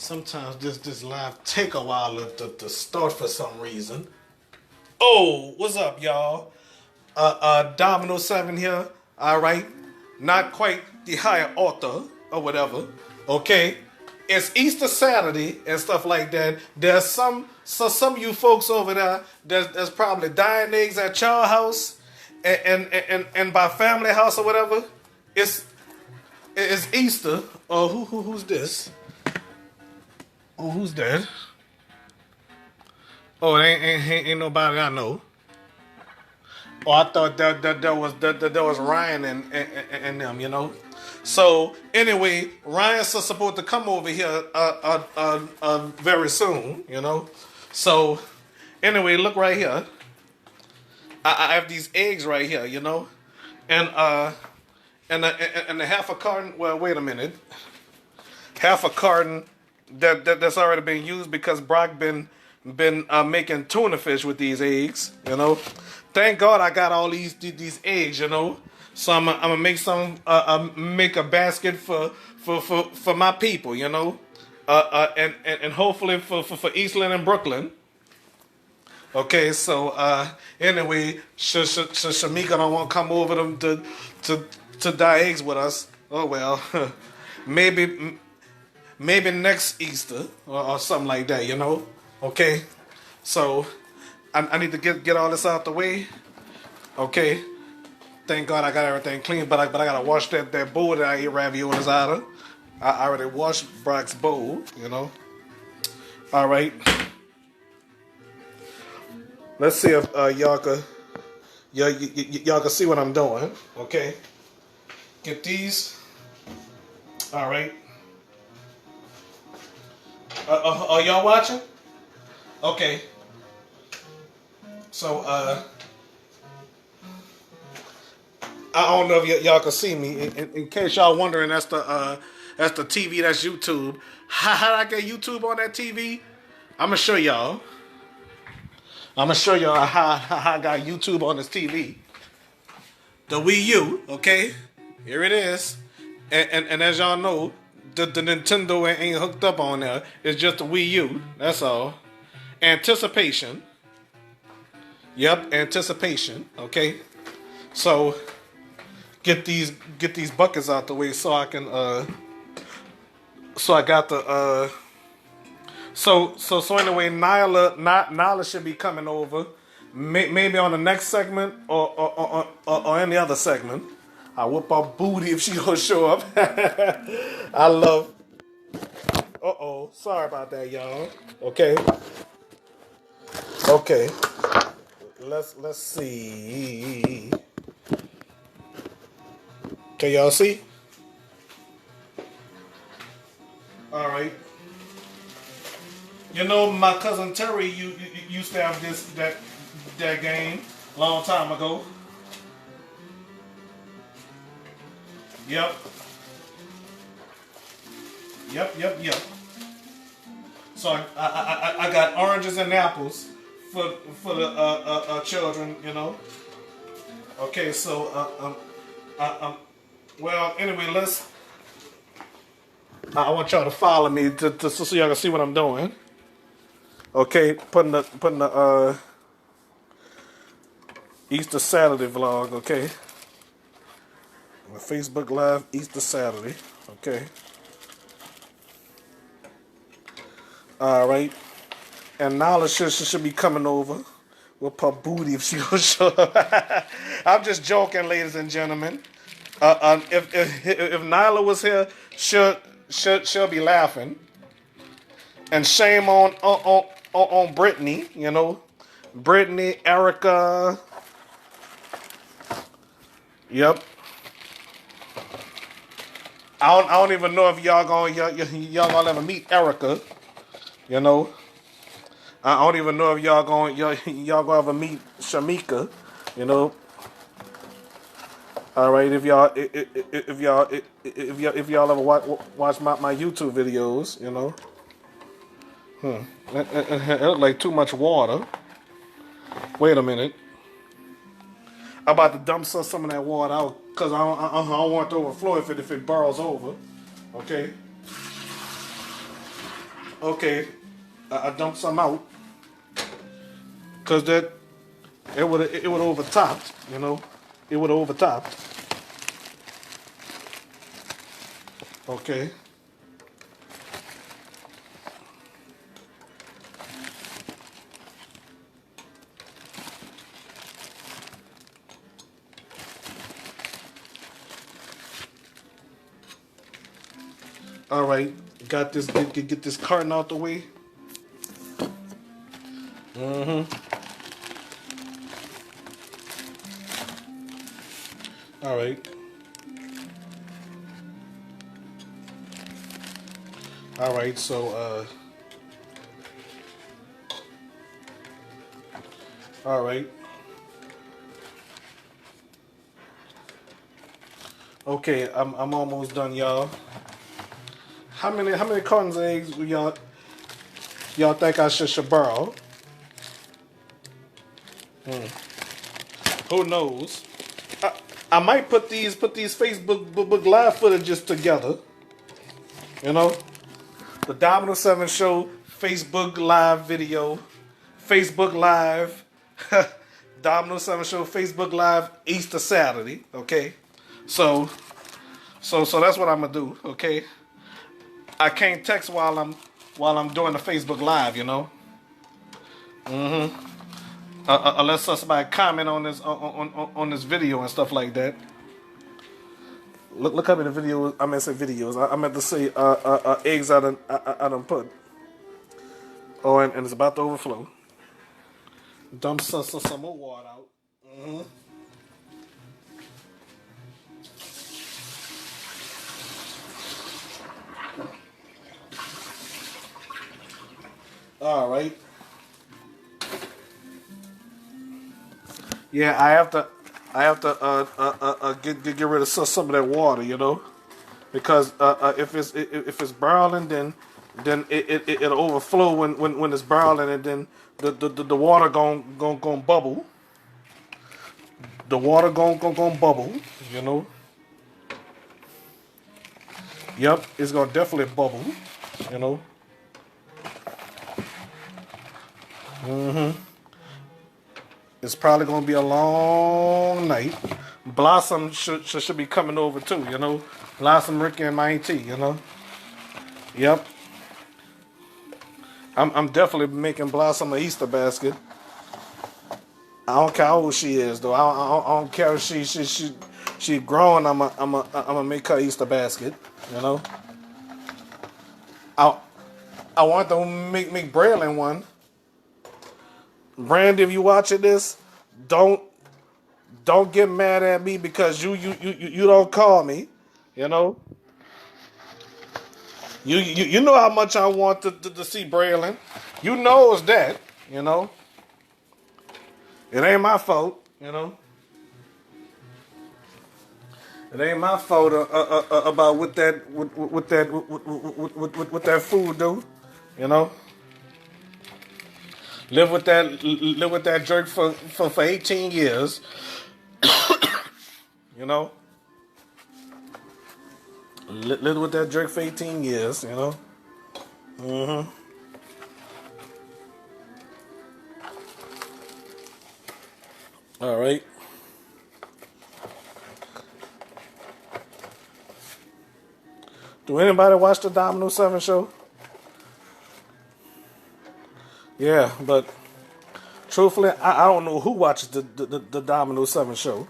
Sometimes this live take a while to start for some reason. Oh, what's up, y'all? Domino 7 here. All right, not quite the higher author or whatever. Okay, it's Easter Saturday and stuff like that. There's some of you folks over there that's probably dying eggs at y'all house and by family house or whatever. It's it's Easter. Oh, who's this? Oh, who's that? Oh, it ain't nobody I know. Oh, I thought that was Ryan and them, you know. So anyway, Ryan's supposed to come over here very soon, you know. So anyway, look right here. I have these eggs right here, you know, and a half a carton. Well, wait a minute, half a carton that's already been used because Brock been making tuna fish with these eggs. You know, thank God I got all these eggs. You know, so I'm gonna make some make a basket for my people. You know, and hopefully for Eastland and Brooklyn. Okay, so anyway, Shamika don't want to come over them to dye eggs with us. Oh well, maybe maybe next Easter or something like that, you know. Okay, so I need to get all this out the way. Okay, thank God I got everything clean, but I gotta wash that bowl that I eat raviolis out of. I already washed Brock's bowl, you know. All right. Let's see if y'all can see what I'm doing. Okay, get these. All right. Are y'all watching? Okay. So I don't know if y'all can see me. In case y'all wondering, that's the TV. That's YouTube. How did I get YouTube on that TV? I'm gonna show y'all. I'm gonna show y'all how I got YouTube on this TV. The Wii U, okay? Here it is. And as y'all know, the Nintendo ain't hooked up on there. It's just the Wii U. That's all. Anticipation. Yep, anticipation. Okay. So get these buckets out the way so I can so I got the So anyway, Nyla should be coming over, maybe on the next segment or any other segment. I whoop her booty if she gonna show up. I love. Sorry about that, y'all. Okay. Okay. Let's see. Can y'all see? All right. You know, my cousin Terry you used to have that game a long time ago. Yep. Yep. So I got oranges and apples for the children, you know. Okay, so well, anyway, I want y'all to follow me so y'all can see what I'm doing. Okay, putting the Easter Saturday vlog. Okay, my Facebook Live Easter Saturday. Okay. All right, and Nala should be coming over with her booty if she gonna show up. I'm just joking, ladies and gentlemen. If Nyla was here, she'll be laughing. And shame on Brittany, you know, Brittany, Erica. Yep. I don't even know if y'all gonna ever meet Erica. You know. I don't even know if y'all gonna ever meet Shamika. You know. All right, if y'all ever watch my YouTube videos, you know. It looked like too much water. Wait a minute. I'm about to dump some of that water out because I don't want it to overflow if it burrows over. Okay. Okay, I dumped some out because that it would overtopped. You know, it would overtopped. Okay. All right, got this. Get this carton out the way. All right. All right. So, all right. Okay, I'm almost done, y'all. How many cartons of eggs y'all think I should borrow? Who knows? I might put these Facebook book live footages together. You know, the Domino 7 Show Facebook live video, Facebook live, Domino 7 Show Facebook live Easter Saturday. Okay, so that's what I'm gonna do. Okay, I can't text while I'm doing the Facebook live. You know, unless somebody comment on this on this video and stuff like that. Look how many videos. I meant to say videos. I meant to say eggs I done put. Oh, and it's about to overflow. Dump some more water out. All right. Yeah, I have to get rid of some of that water, you know, because if it's boiling, then it'll overflow when it's boiling, and then the water gon' bubble. The water gon' bubble, you know. Yep, it's gonna definitely bubble, you know. It's probably gonna be a long night. Blossom should be coming over too, you know. Blossom, Ricky, and my auntie, you know. Yep. I'm definitely making Blossom an Easter basket. I don't care how old she is though. I don't care if she grown. I'm a make her Easter basket, you know. I I want to make Braylon one. Brand, if you watching this, don't get mad at me because you don't call me. You know, you know how much I want to see Braylon. You knows that. You know, it ain't my fault. You know, it ain't my fault about what that food do. You know, live with that jerk for 18 years. You know. Lived with that jerk for 18 years, you know. All right. Do anybody watch the Domino 7 show? Yeah, but truthfully, I don't know who watches the Domino 7 show.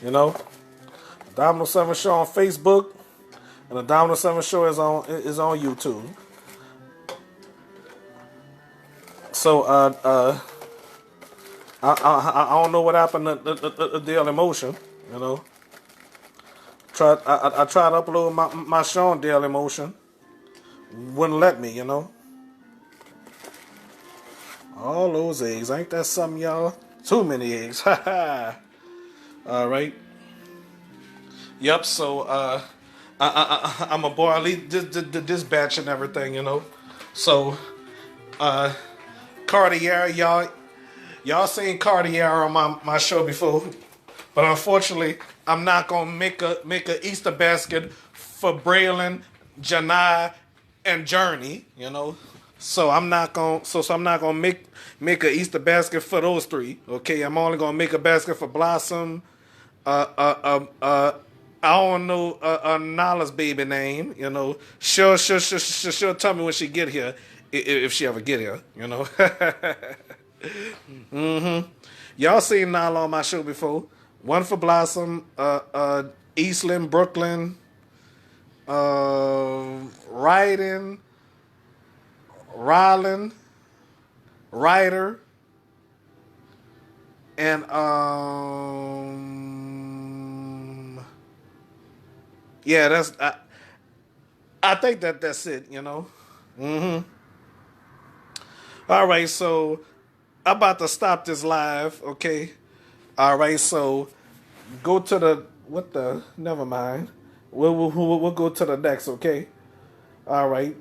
You know? Domino 7 show on Facebook, and the Domino 7 show is on YouTube. So I don't know what happened to the Daily Motion. You know, I tried to upload my show on Daily Motion, wouldn't let me. You know, all those eggs, ain't that something, y'all? Too many eggs. Ha ha. All right. Yep. So I'm a boil this batch and everything, you know. So Cartier, y'all seen Cartier on my show before, but unfortunately I'm not gonna make a Easter basket for Braylon, Janai, and Journey, you know. So I'm not gonna I'm not gonna make a Easter basket for those three. Okay, I'm only gonna make a basket for Blossom. Uh, uh, uh, uh I don't know Nala's baby name. You know, she'll tell me when she get here, if she ever get here. You know. Y'all seen Nala on my show before. One for Blossom, Eastland, Brooklyn, Ryden, Ryland, Ryder, and yeah, I think that's it. You know. All right, so I'm about to stop this live. Okay. All right, so go to the what the? Never mind. We'll go to the next. Okay. All right.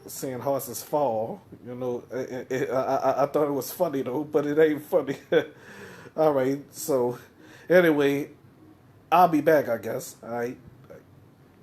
Seeing horses fall. You know, I thought it was funny though, but it ain't funny. All right. So anyway, I'll be back. I guess. All right.